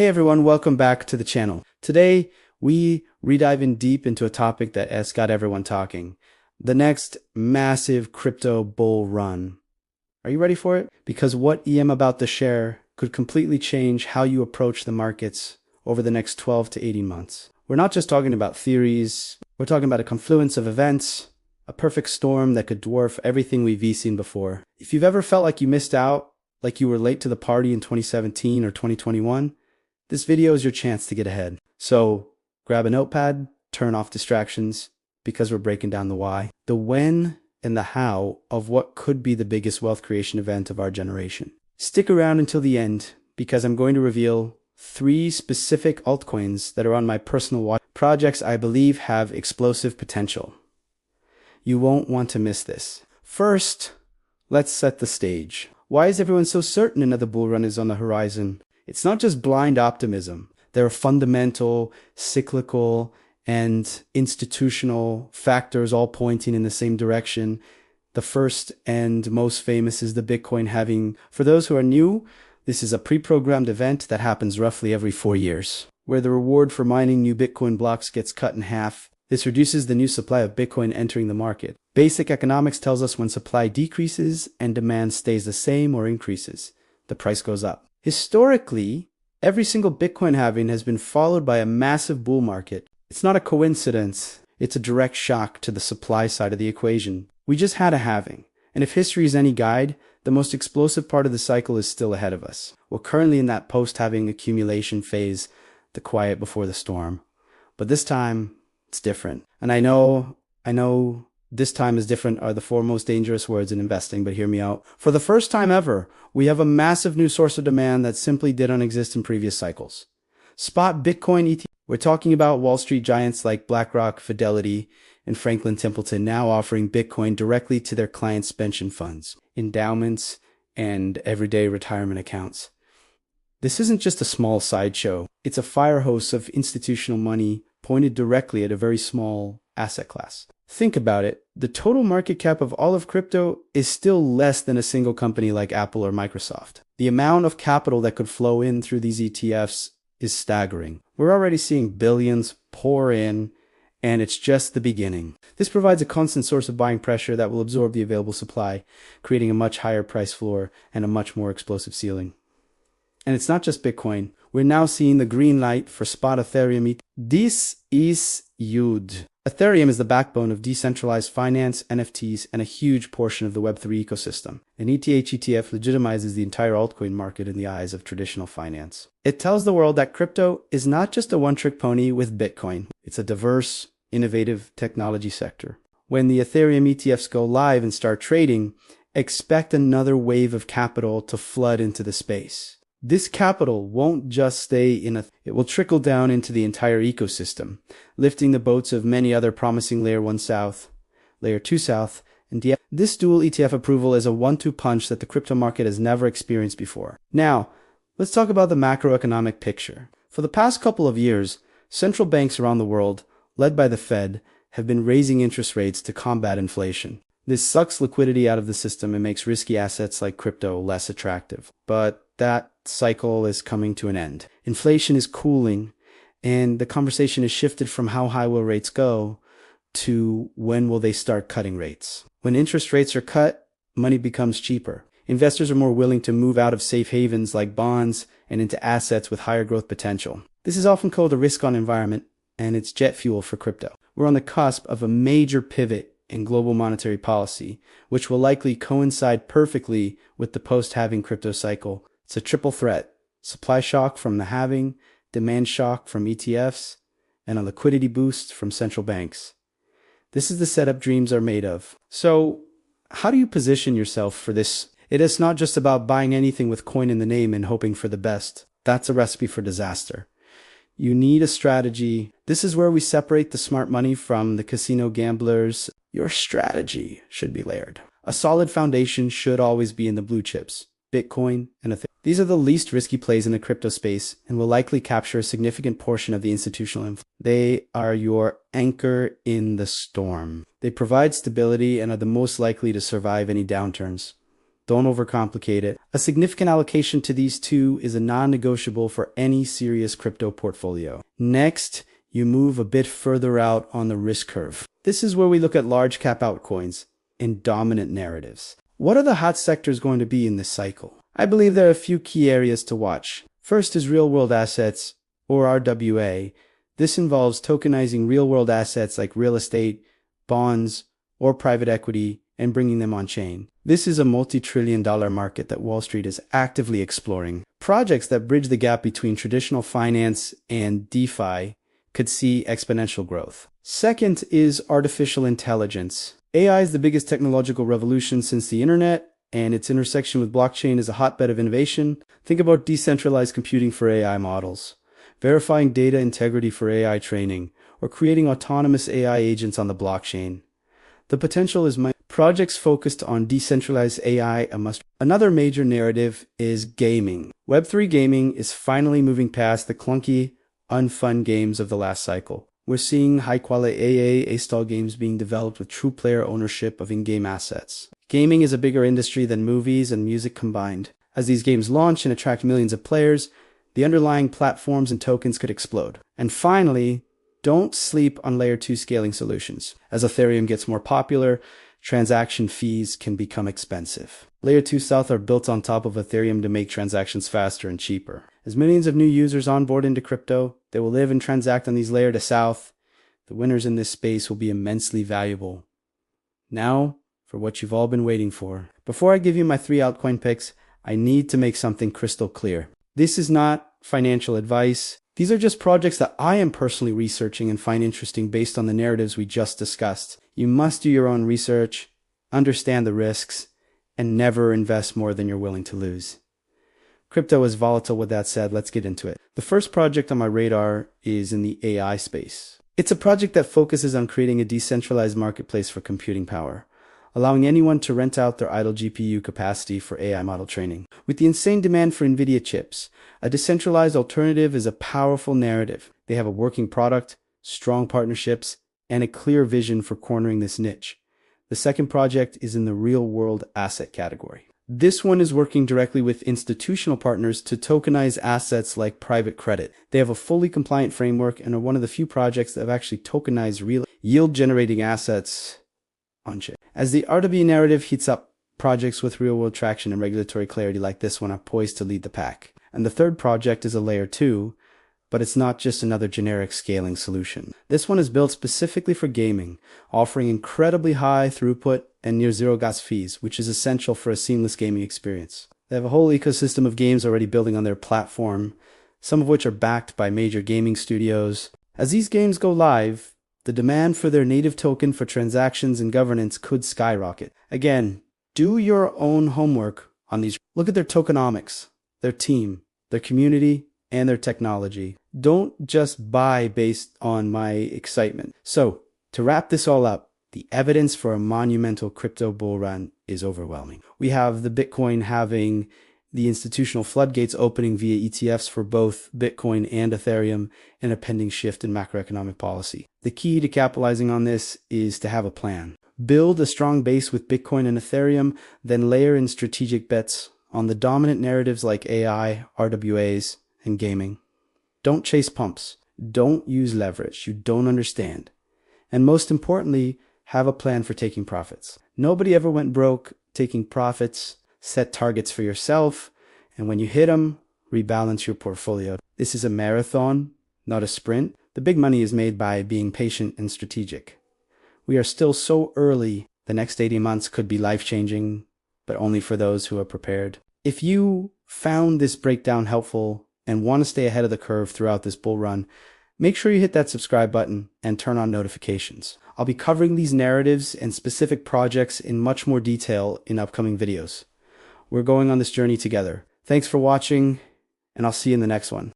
Hey everyone, welcome back to the channel. Today, we redive in deep into a topic that has got everyone talking. The next massive crypto bull run. Are you ready for it? Because what I am about to share could completely change how you approach the markets over the next 12 to 18 months. We're not just talking about theories, we're talking about a confluence of events, a perfect storm that could dwarf everything we've seen before. If you've ever felt like you missed out, like you were late to the party in 2017 or 2021, this video is your chance to get ahead. So grab a notepad, turn off distractions, because we're breaking down the why, the when, and the how of what could be the biggest wealth creation event of our generation. Stick around until the end, because I'm going to reveal 3 specific altcoins that are on my personal watch, projects I believe have explosive potential. You won't want to miss this. First, let's set the stage. Why is everyone so certain another bull run is on the horizon? It's not just blind optimism. There are fundamental, cyclical, and institutional factors all pointing in the same direction. The first and most famous is the Bitcoin halving. For those who are new, this is a pre-programmed event that happens roughly every 4 years, where the reward for mining new Bitcoin blocks gets cut in half. This reduces the new supply of Bitcoin entering the market. Basic economics tells us when supply decreases and demand stays the same or increases, the price goes up. Historically, every single Bitcoin halving has been followed by a massive bull market. It's not a coincidence. It's a direct shock to the supply side of the equation. We just had a halving, and if history is any guide, the most explosive part of the cycle is still ahead of us. We're currently in that post-halving accumulation phase, the quiet before the storm. But this time, it's different. And I know this time is different are the 4 most dangerous words in investing, but hear me out. For the first time ever, we have a massive new source of demand that simply didn't exist in previous cycles. Spot Bitcoin ETF. We're talking about Wall Street giants like BlackRock, Fidelity, and Franklin Templeton now offering Bitcoin directly to their clients' pension funds, endowments, and everyday retirement accounts. This isn't just a small sideshow. It's a fire hose of institutional money pointed directly at a very small asset class. Think about it. The total market cap of all of crypto is still less than a single company like Apple or Microsoft. The amount of capital that could flow in through these ETFs is staggering. We're already seeing billions pour in, and it's just the beginning. This provides a constant source of buying pressure that will absorb the available supply, creating a much higher price floor and a much more explosive ceiling. And it's not just Bitcoin. We're now seeing the green light for spot Ethereum. This is huge. Ethereum is the backbone of decentralized finance, NFTs, and a huge portion of the Web3 ecosystem. An ETH ETF legitimizes the entire altcoin market in the eyes of traditional finance. It tells the world that crypto is not just a one-trick pony with Bitcoin. It's a diverse, innovative technology sector. When the Ethereum ETFs go live and start trading, expect another wave of capital to flood into the space. This capital won't just stay it will trickle down into the entire ecosystem, lifting the boats of many other promising Layer 1 South, Layer 2 South, and DF. This dual ETF approval is a 1-2 punch that the crypto market has never experienced before. Now, let's talk about the macroeconomic picture. For the past couple of years, central banks around the world, led by the Fed, have been raising interest rates to combat inflation. This sucks liquidity out of the system and makes risky assets like crypto less attractive. But that cycle is coming to an end. Inflation is cooling, and the conversation has shifted from how high will rates go to when will they start cutting rates. When interest rates are cut, money becomes cheaper. Investors are more willing to move out of safe havens like bonds and into assets with higher growth potential. This is often called a risk-on environment, and it's jet fuel for crypto. We're on the cusp of a major pivot in global monetary policy, which will likely coincide perfectly with the post-halving crypto cycle. It's a triple threat: supply shock from the halving, demand shock from ETFs, and a liquidity boost from central banks. This is the setup dreams are made of. So, how do you position yourself for this? It is not just about buying anything with coin in the name and hoping for the best. That's a recipe for disaster. You need a strategy. This is where we separate the smart money from the casino gamblers. Your strategy should be layered. A solid foundation should always be in the blue chips: Bitcoin and Ethereum. These are the least risky plays in the crypto space and will likely capture a significant portion of the institutional inflow. They are your anchor in the storm. They provide stability and are the most likely to survive any downturns. Don't overcomplicate it. A significant allocation to these two is a non-negotiable for any serious crypto portfolio. Next, you move a bit further out on the risk curve. This is where we look at large cap altcoins and dominant narratives. What are the hot sectors going to be in this cycle? I believe there are a few key areas to watch. First is real-world assets, or RWA. This involves tokenizing real-world assets like real estate, bonds, or private equity and bringing them on-chain. This is a multi-trillion-dollar market that Wall Street is actively exploring. Projects that bridge the gap between traditional finance and DeFi could see exponential growth. Second is artificial intelligence. AI is the biggest technological revolution since the internet, and its intersection with blockchain is a hotbed of innovation. Think about decentralized computing for AI models, verifying data integrity for AI training, or creating autonomous AI agents on the blockchain. The potential is projects focused on decentralized AI a must. Another major narrative is gaming. Web3 gaming is finally moving past the clunky, unfun games of the last cycle. We're seeing high-quality A-style games being developed with true player ownership of in-game assets. Gaming is a bigger industry than movies and music combined. As these games launch and attract millions of players, the underlying platforms and tokens could explode. And finally, don't sleep on layer 2 scaling solutions. As Ethereum gets more popular, transaction fees can become expensive. Layer 2 South are built on top of Ethereum to make transactions faster and cheaper. As millions of new users onboard into crypto, they will live and transact on these layer to South. The winners in this space will be immensely valuable. Now, for what you've all been waiting for. Before I give you my 3 altcoin picks, I need to make something crystal clear. This is not financial advice. These are just projects that I am personally researching and find interesting based on the narratives we just discussed. You must do your own research, understand the risks, and never invest more than you're willing to lose. Crypto is volatile. With that said, let's get into it. The first project on my radar is in the AI space. It's a project that focuses on creating a decentralized marketplace for computing power, allowing anyone to rent out their idle GPU capacity for AI model training. With the insane demand for NVIDIA chips, a decentralized alternative is a powerful narrative. They have a working product, strong partnerships, and a clear vision for cornering this niche. The second project is in the real-world asset category. This one is working directly with institutional partners to tokenize assets like private credit. They have a fully compliant framework and are one of the few projects that have actually tokenized real yield-generating assets on-chain. As the RWA narrative heats up, projects with real-world traction and regulatory clarity like this one are poised to lead the pack. And the third project is a layer 2, but it's not just another generic scaling solution. This one is built specifically for gaming, offering incredibly high throughput and near zero gas fees, which is essential for a seamless gaming experience. They have a whole ecosystem of games already building on their platform, some of which are backed by major gaming studios. As these games go live, the demand for their native token for transactions and governance could skyrocket. Again, do your own homework on these. Look at their tokenomics, their team, their community, and their technology. Don't just buy based on my excitement. So, to wrap this all up, the evidence for a monumental crypto bull run is overwhelming. We have the Bitcoin having the institutional floodgates opening via ETFs for both Bitcoin and Ethereum, and a pending shift in macroeconomic policy. The key to capitalizing on this is to have a plan. Build a strong base with Bitcoin and Ethereum, then layer in strategic bets on the dominant narratives like AI, RWAs, and gaming. Don't chase pumps. Don't use leverage you don't understand. And most importantly, have a plan for taking profits. Nobody ever went broke taking profits. Set targets for yourself, and when you hit them, rebalance your portfolio. This is a marathon, not a sprint. The big money is made by being patient and strategic. We are still so early. The next 80 months could be life-changing, but only for those who are prepared. If you found this breakdown helpful and want to stay ahead of the curve throughout this bull run, make sure you hit that subscribe button and turn on notifications. I'll be covering these narratives and specific projects in much more detail in upcoming videos. We're going on this journey together. Thanks for watching, and I'll see you in the next one.